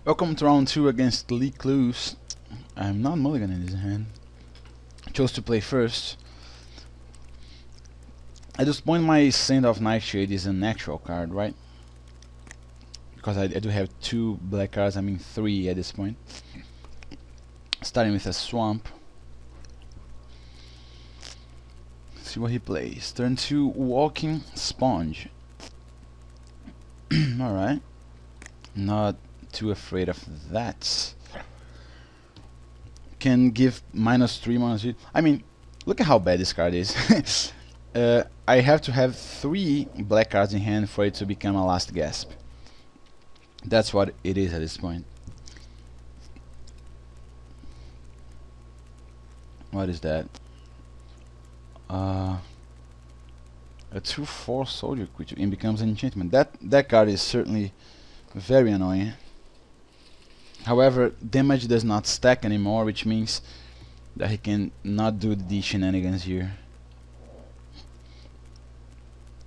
Welcome to round 2 against Lee Clues. I'm not mulligan in this hand. Chose to play first. At this point my Send of Nightshade is a natural card, right? Because I do have 2 black cards, I mean 3 at this point. Starting with a Swamp. See what he plays. Turn 2, Walking Sponge. Alright. Not too afraid of that. Can give -3, -3. I mean, look at how bad this card is. I have to have 3 black cards in hand for it to become a last gasp. That's what it is at this point. What is that? A 2/4 soldier creature and becomes an enchantment. That card is certainly very annoying. However, damage does not stack anymore, which means that he can not do the shenanigans here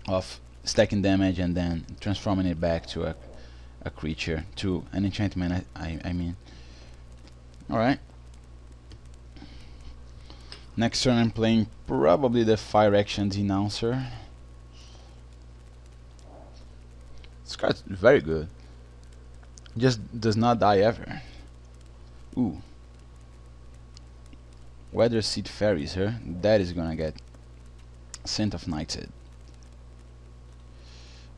of stacking damage and then transforming it back to a creature, to an enchantment. I mean. Alright. Next turn I'm playing probably the Fire Action Denouncer. This card's very good. Just does not die ever. Ooh. Weather Seed Fairies, huh? That is gonna get Scent of Nightshade.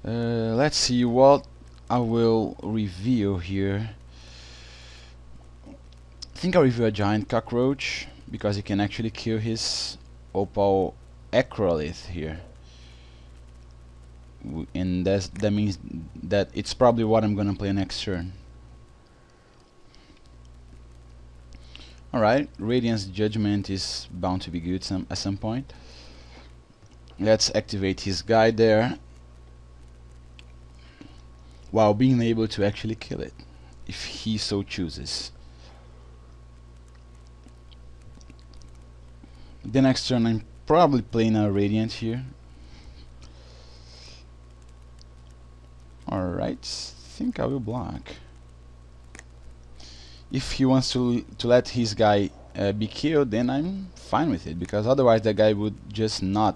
Let's see what I will reveal here. I think I'll reveal a Giant Cockroach because he can actually kill his Opal Acrolith here. And that means that it's probably what I'm gonna play next turn. Alright, Radiance Judgment is bound to be good at some point. Let's activate his guy there, while being able to actually kill it, if he so chooses. The next turn I'm probably playing a Radiant here. Alright, think I will block. If he wants to let his guy be killed, then I'm fine with it, because otherwise that guy would just not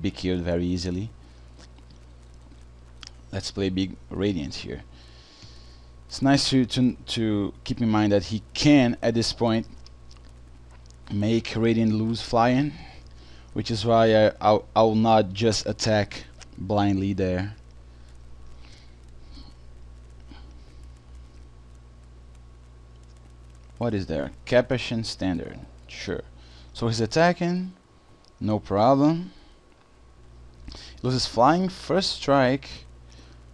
be killed very easily. Let's play big Radiant here. It's nice to keep in mind that he can, at this point, make Radiant lose flying, which is why I'll not just attack blindly there. What is there? Capuchin Standard. Sure. So he's attacking, no problem. Loses flying, first strike,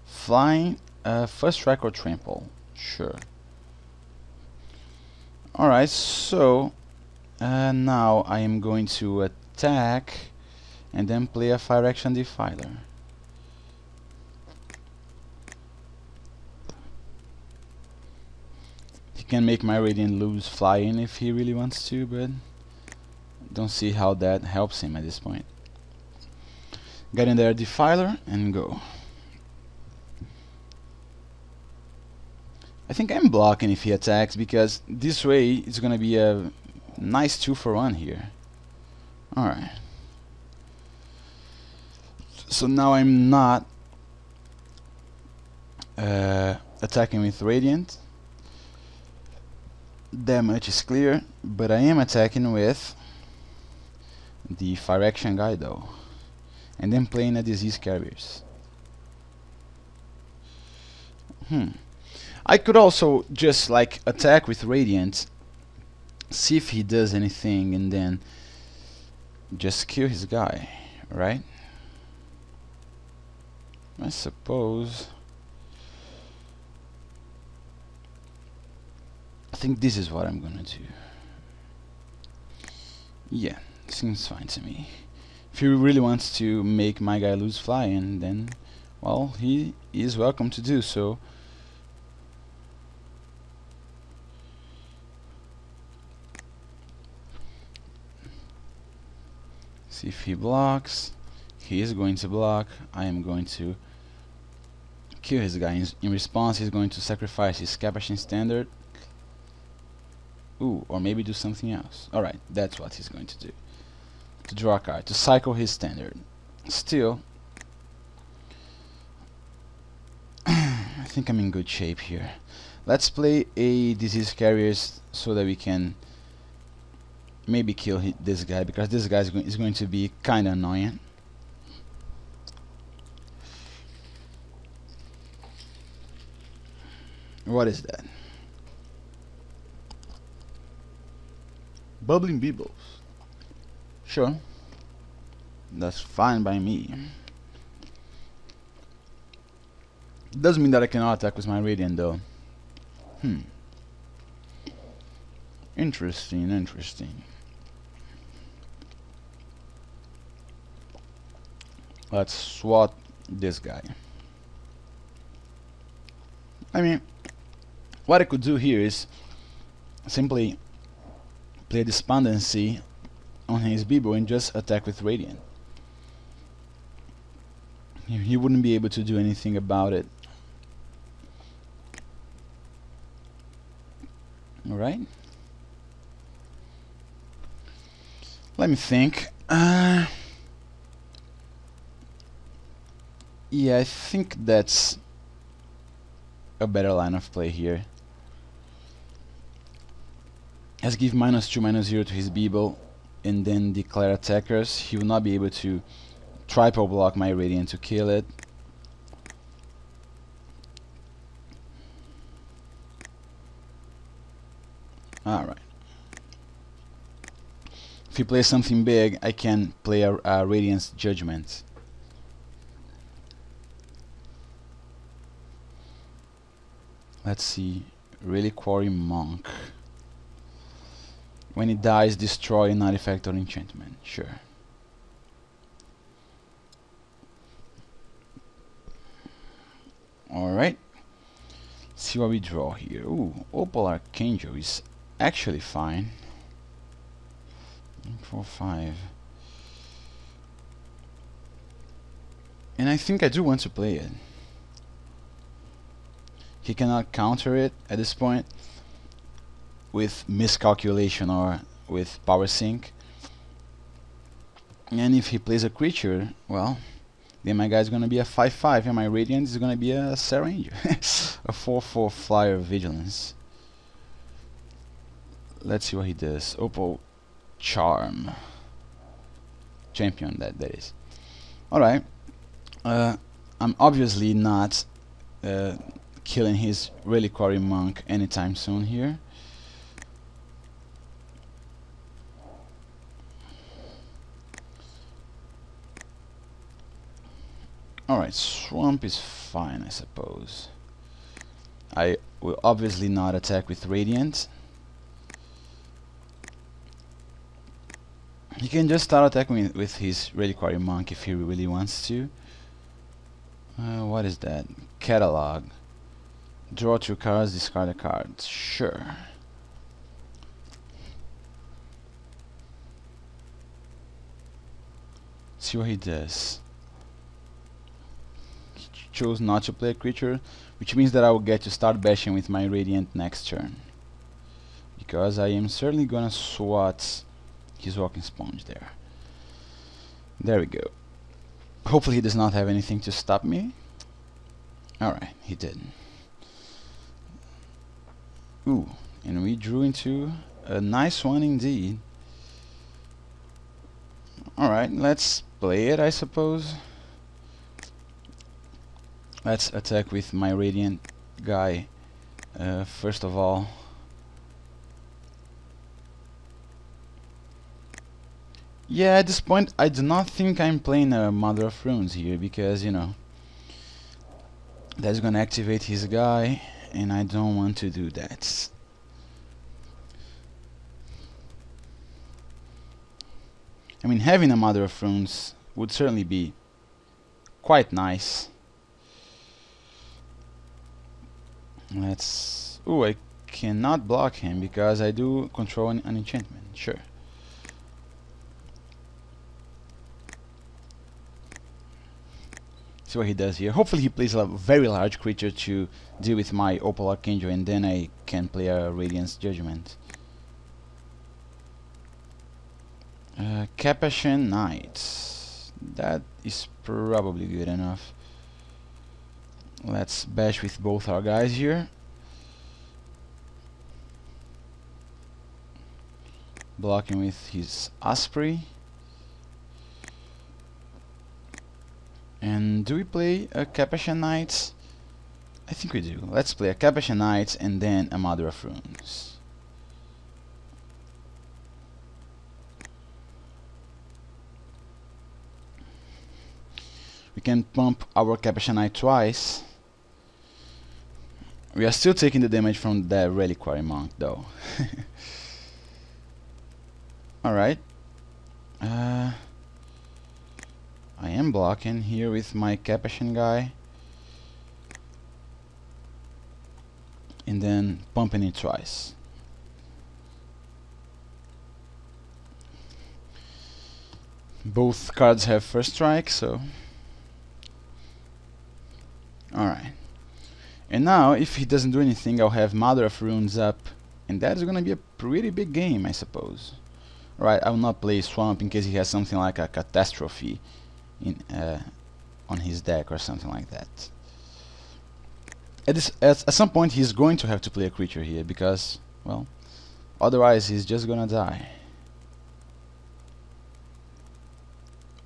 flying, first strike or trample. Sure. Alright, so now I am going to attack and then play a Fire Action Defiler. He can make my Radiant lose flying if he really wants to, but don't see how that helps him at this point. Get in there, Defiler, and go. I think I'm blocking if he attacks, because this way it's gonna be a nice 2-for-1 here. Alright. So now I'm not attacking with Radiant. That much is clear, but I am attacking with the Fire Action guy though, and then playing a Disease Carriers. I could also just like attack with Radiant, see if he does anything, and then just kill his guy, right? I suppose. I think this is what I'm gonna do. Yeah, seems fine to me. If he really wants to make my guy lose flying, then, well, he is welcome to do so. See if he blocks. He is going to block. I am going to kill his guy. In response, he's going to sacrifice his Capuchin standard. Ooh, or maybe do something else. Alright, that's what he's going to do. To draw a card, to cycle his standard. Still, I think I'm in good shape here. Let's play a disease carriers so that we can maybe kill this guy, because this guy is going to be kinda annoying. What is that? Bubbling Beebles. Sure. That's fine by me. Doesn't mean that I cannot attack with my Radiant though. Interesting, interesting. Let's swat this guy. I mean, what I could do here is simply play Despondency on his Beeble and just attack with Radiant. He wouldn't be able to do anything about it. Alright. Let me think. Yeah, I think that's a better line of play here. Let's give -2, -0 to his Beeble and then declare attackers. He will not be able to triple block my Radiant to kill it. Alright. If he plays something big, I can play a Radiant's Judgment. Let's see. Reliquary Monk. When it dies, destroy an artifact or enchantment. Sure. Alright. See what we draw here. Ooh, Opal Archangel is actually fine. 4, 5. And I think I do want to play it. He cannot counter it at this point with miscalculation or with power sink. And if he plays a creature, well, then my guy's gonna be a 5/5 and my Radiant is gonna be a Sarah Ranger. A 4/4 flyer vigilance. Let's see what he does. Opal Charm. Champion, that is. Alright. I'm obviously not killing his Reliquary Monk anytime soon here. Alright, Swamp is fine, I suppose. I will obviously not attack with Radiant. He can just start attacking with his Reliquary Monk if he really wants to. What is that? Catalog. Draw 2 cards, discard a card. Sure. See what he does. He chose not to play a creature, which means that I will get to start bashing with my Radiant next turn. Because I am certainly gonna swat his Walking Sponge there. There we go. Hopefully he does not have anything to stop me. Alright, he did. Ooh, and we drew into a nice one indeed. Alright, let's play it, I suppose. Let's attack with my Radiant guy first of all. Yeah, at this point I do not think I'm playing a Mother of Runes here, because, you know, that's gonna activate his guy and I don't want to do that. I mean, having a Mother of Runes would certainly be quite nice. Let's... Ooh, I cannot block him because I do control an enchantment. Sure. see what he does here. Hopefully he plays a very large creature to deal with my Opal Archangel, and then I can play a Radiance Judgment. Capuchin Knight. That is probably good enough. Let's bash with both our guys here. Blocking with his Osprey. And do we play a Capuchin Knight? I think we do. Let's play a Capuchin Knight and then a Mother of Runes. We can pump our Capuchin Knight twice. We are still taking the damage from the Reliquary Monk though. Alright. I am blocking here with my Capuchin guy. And then pumping it twice. Both cards have first strike, so... Alright. And now, if he doesn't do anything, I'll have Mother of Runes up. And that's gonna be a pretty big game, I suppose. Alright, I will not play Swamp in case he has something like a Catastrophe in, on his deck or something like that. At some point he's going to have to play a creature here because, well, otherwise he's just gonna die.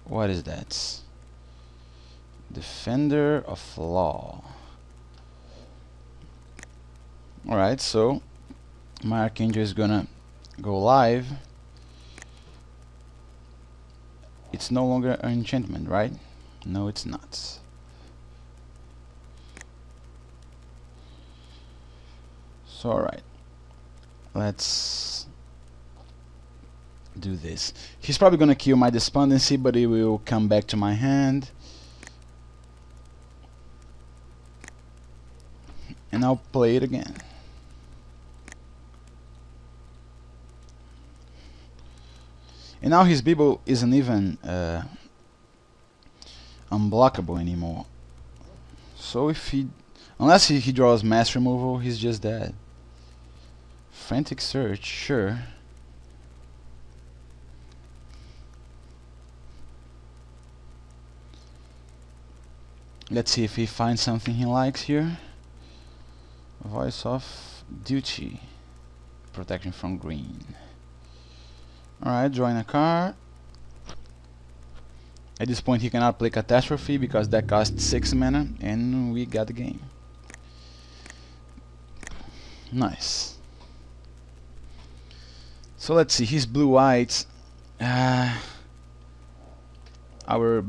What is that? Defender of Law. Alright, so my Archangel is gonna go live. It's no longer an enchantment, right? No, it's not. So alright, let's do this. He's probably gonna kill my Despondency, but it will come back to my hand. And I'll play it again. And now his Beeble isn't even unblockable anymore. So if he... unless he draws Mass Removal, he's just dead. Frantic Search, sure. Let's see if he finds something he likes here. Voice of Duty. Protection from green. Alright, drawing a card. At this point he cannot play Catastrophe because that costs 6 mana and we got the game. Nice. So let's see, his blue-white. Our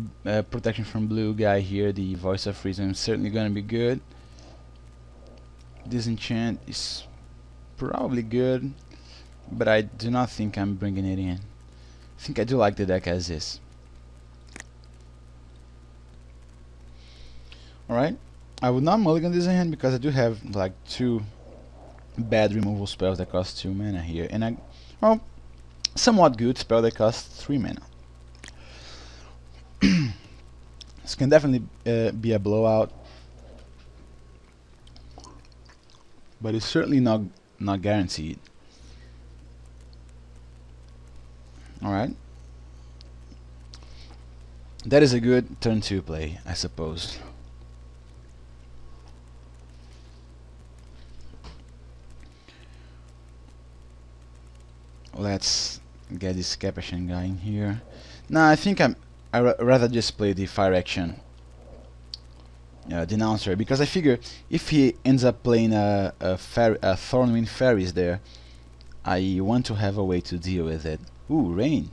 protection from blue guy here, the Voice of Reason, is certainly gonna be good. Disenchant is probably good, but I do not think I'm bringing it in. I think I do like the deck as is. Alright, I would not mulligan this hand because I do have like 2 bad removal spells that cost 2 mana here, and well, somewhat good spell that costs 3 mana. This can definitely be a blowout, but it's certainly not guaranteed. Alright, that is a good turn 2 play, I suppose. Let's get this Capuchin guy in here. Nah, I think I'd rather just play the Fire Action Denouncer, because I figure if he ends up playing a Thornwind Fairies there, I want to have a way to deal with it. Ooh, Rain.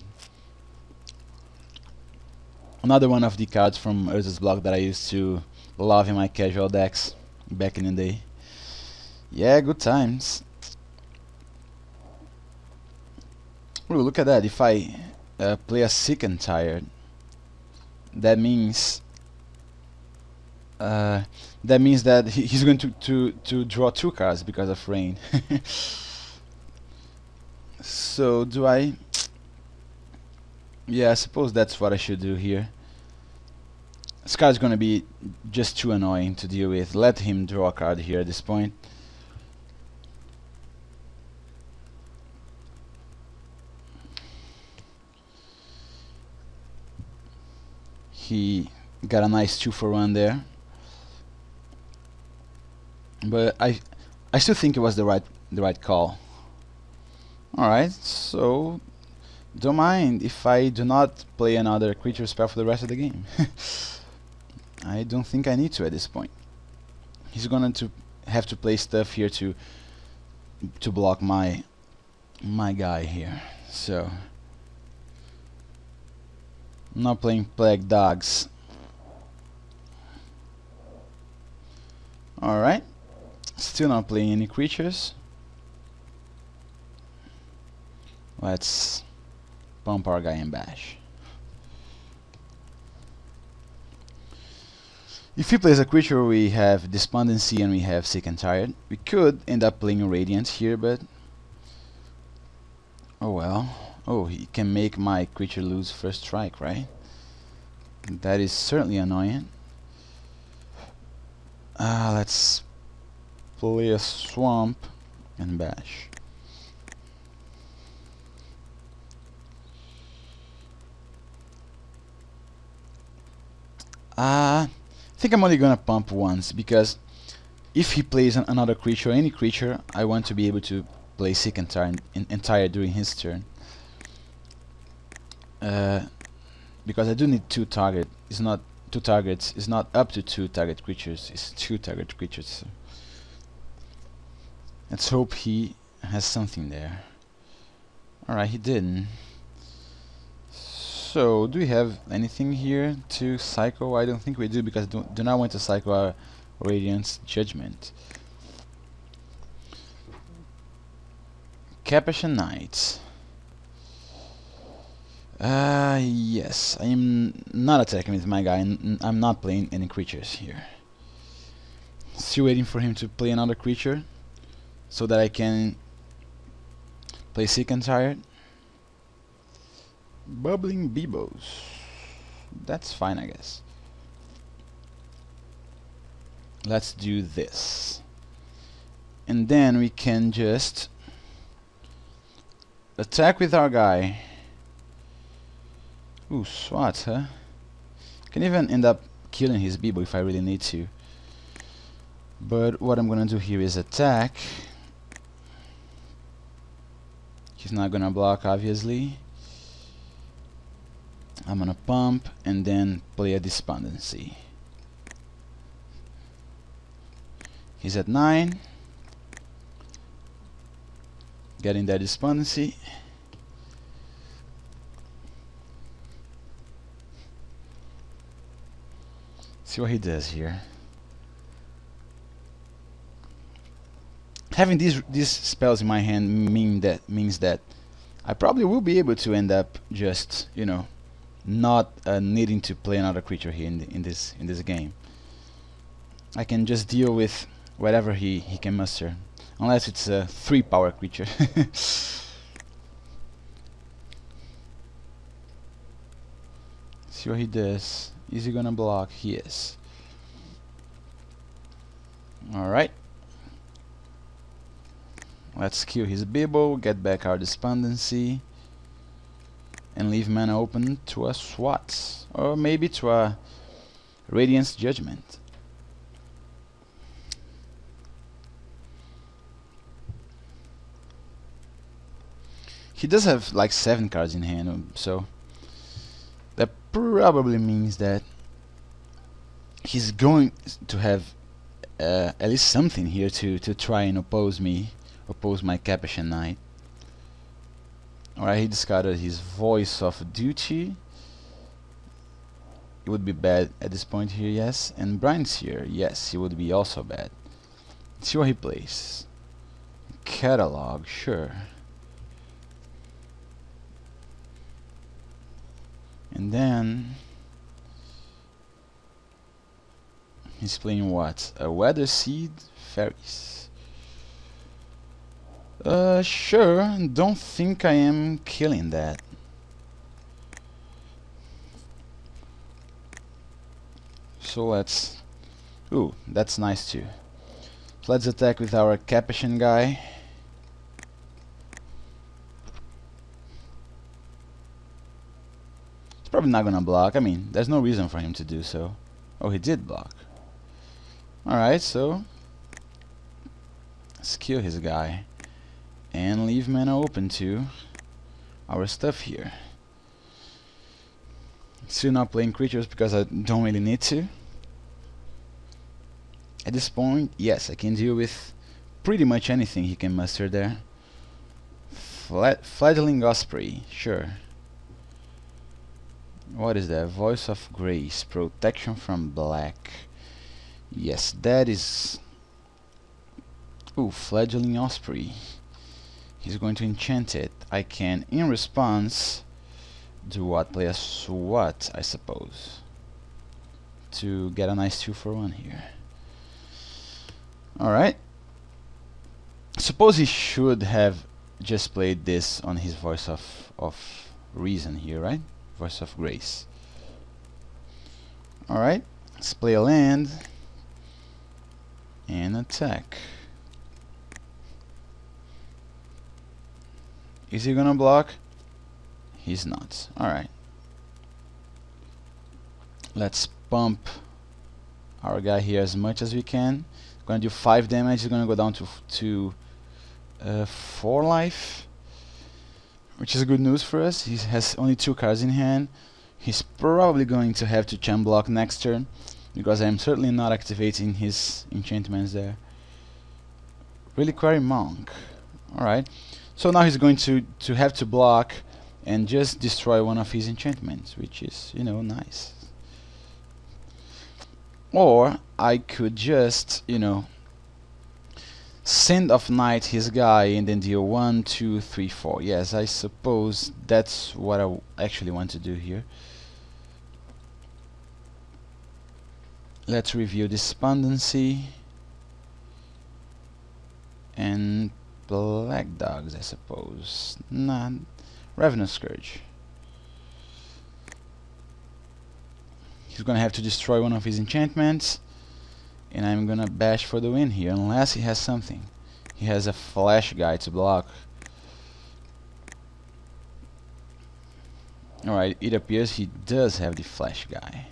Another one of the cards from Urza's block that I used to love in my casual decks back in the day. Yeah, good times. Ooh, look at that. If I play a Sick and Tired, that means that he's going to draw 2 cards because of Rain. So do I? Yeah, I suppose that's what I should do here. This card's gonna be just too annoying to deal with. Let him draw a card here at this point. He got a nice 2-for-1 there, but I still think it was the right call. All right, so don't mind if I do not play another creature spell for the rest of the game. I don't think I need to at this point. He's going to have to play stuff here to block my guy here. So I'm not playing Plague Dogs. Alright. Still not playing any creatures. Let's pump our guy and bash. If he plays a creature, we have Despondency and we have Sick and Tired. We could end up playing Radiant here, but oh well. Oh, he can make my creature lose first strike, right? That is certainly annoying. Let's play a Swamp and bash. I think I'm only gonna pump once, because if he plays another creature, any creature, I want to be able to play Sick and Tired during his turn. Because I do need 2 targets. It's not 2 targets. It's not up to 2 target creatures. It's 2 target creatures. So let's hope he has something there. Alright, he didn't. So, do we have anything here to cycle? I don't think we do, because I do not want to cycle our Radiant's Judgment. Capuchin Knight. Yes, I am not attacking with my guy, and I'm not playing any creatures here. Still waiting for him to play another creature, so that I can play Sick and Tired. Bubbling Bibos. That's fine, I guess. Let's do this. And then we can just attack with our guy. Ooh, swat, huh? Can even end up killing his Bibo if I really need to. But what I'm gonna do here is attack. He's not gonna block, obviously. I'm gonna pump and then play a Despondency. He's at 9. Getting that Despondency. See what he does here. Having these spells in my hand means that I probably will be able to end up just, you know, not needing to play another creature here in this game. I can just deal with whatever he can muster, unless it's a 3-power creature. See what he does. Is he gonna block? He is. Alright. Let's kill his Bibo, get back our Despondency, and leave mana open to a SWAT, or maybe to a Radiant's Judgment. He does have like 7 cards in hand, so that probably means that he's going to have at least something here to try and oppose my Capuchin Knight. Alright, he discarded his Voice of Duty. It would be bad at this point here, yes. And Brian's here, yes, he would be also bad. Let's see what he plays. Catalog, sure. And then he's playing what? A Weather Seed Fairies. Sure, don't think I am killing that. So let's... Ooh, that's nice too. So let's attack with our Capuchin guy. He's probably not gonna block. I mean, there's no reason for him to do so. Oh, he did block. Alright, so let's kill his guy and leave mana open to our stuff here. Still not playing creatures because I don't really need to. At this point, yes, I can deal with pretty much anything he can muster there. Fledgling Osprey, sure. What is that? Voice of Grace, protection from black. Yes, that is... Ooh, Fledgling Osprey. He's going to enchant it. I can, in response, do what? Play a SWAT, I suppose, to get a nice 2-for-1 here. Alright. Suppose he should have just played this on his Voice of Reason here, right? Voice of Grace. Alright, let's play a land and attack. Is he gonna block? He's not. Alright. Let's pump our guy here as much as we can. Gonna do 5 damage. He's gonna go down to 4 life, which is good news for us. He has only 2 cards in hand. He's probably going to have to champ block next turn, because I'm certainly not activating his enchantments there. Reliquary Monk. Alright. So now he's going to have to block and just destroy one of his enchantments, which is, you know, nice. Or I could just, you know, Send of Night his guy and then deal 1, 2, 3, 4. Yes, I suppose that's what I actually want to do here. Let's review Despondency and Black Dogs, I suppose. Nah, Ravenous Scourge. He's gonna have to destroy one of his enchantments, and I'm gonna bash for the win here, unless he has something. He has a flash guy to block. Alright, it appears he does have the flash guy.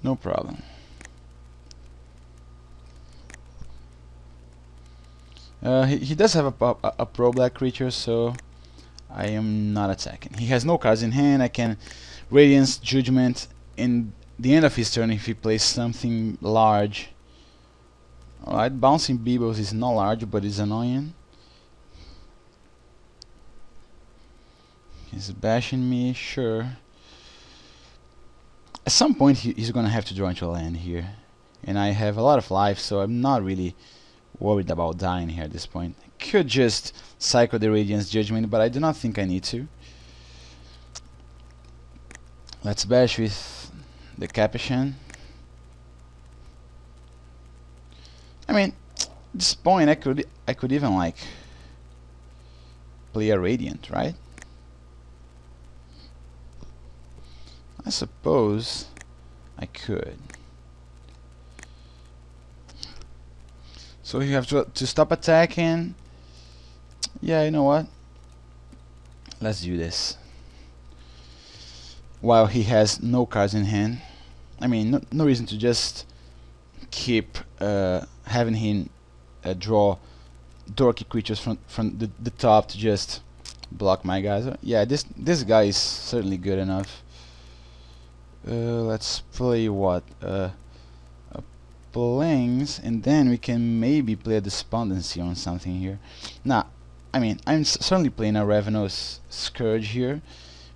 No problem. He does have a pro black creature, so I am not attacking. He has no cards in hand. I can Radiance Judgment in the end of his turn if he plays something large. Alright, Bouncing Beebles is not large, but it's annoying. He's bashing me, sure. At some point he's gonna have to draw into a land here, and I have a lot of life, so I'm not really worried about dying here at this point. I could just cycle the Radiance Judgment, but I do not think I need to. Let's bash with the Capuchin. I mean, at this point I could even like play a Radiant, right? I suppose I could. So you have to stop attacking. Yeah, you know what? Let's do this. While he has no cards in hand. I mean, no reason to just keep having him draw dorky creatures from the top to just block my guys. Yeah, this guy is certainly good enough. Let's play what? A Plains, and then we can maybe play a Despondency on something here. Nah, I mean, I'm certainly playing a Ravenous Scourge here,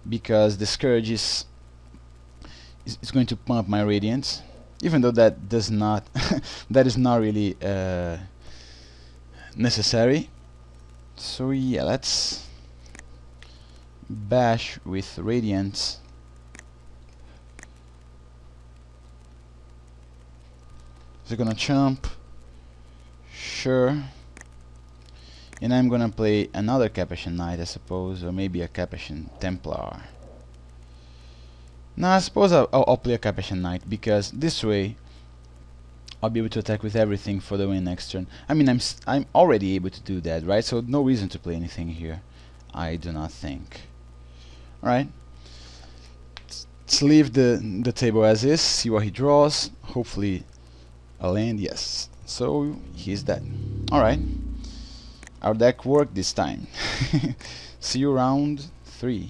because the Scourge is going to pump my Radiance, even though that does not that is not really necessary. So yeah, let's bash with Radiance. Is it gonna chump? Sure. And I'm gonna play another Capuchin Knight, I suppose, or maybe a Capuchin Templar. Now I suppose I'll play a Capuchin Knight, because this way I'll be able to attack with everything for the win next turn. I mean, I'm already able to do that, right? So no reason to play anything here, I do not think. Alright, let's leave the table as is, see what he draws. Hopefully a land, yes. So he's dead. Alright, our deck worked this time. See you round 3.